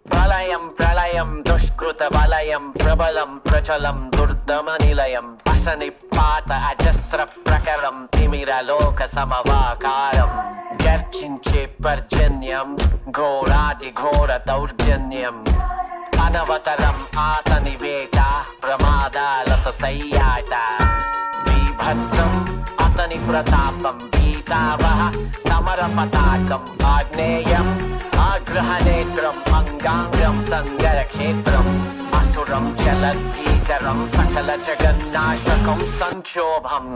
ప్రళయం ప్రళయం దుష్కృత వలయం ప్రబలం ప్రచలం దుర్దమ నిలయం అసని పాత అజస్ర ప్రకరం తిమిర లోక సమవాకారం గర్జించే పర్జన్యం ఘోరాతి ఘోర దౌర్జన్యం అనవతరం ఆతని వేట ప్రమాదాలతో సయ్యాట బీభత్సం అతని ప్రతాపం భీతావహ సమర పతాకం ఆగ్నేయం ఆగ్రహనేత్రం అంగాంగం సంగర క్షేత్రం అసురం జలద్ధీకరం సకల జగన్నాశకం సంక్షోభం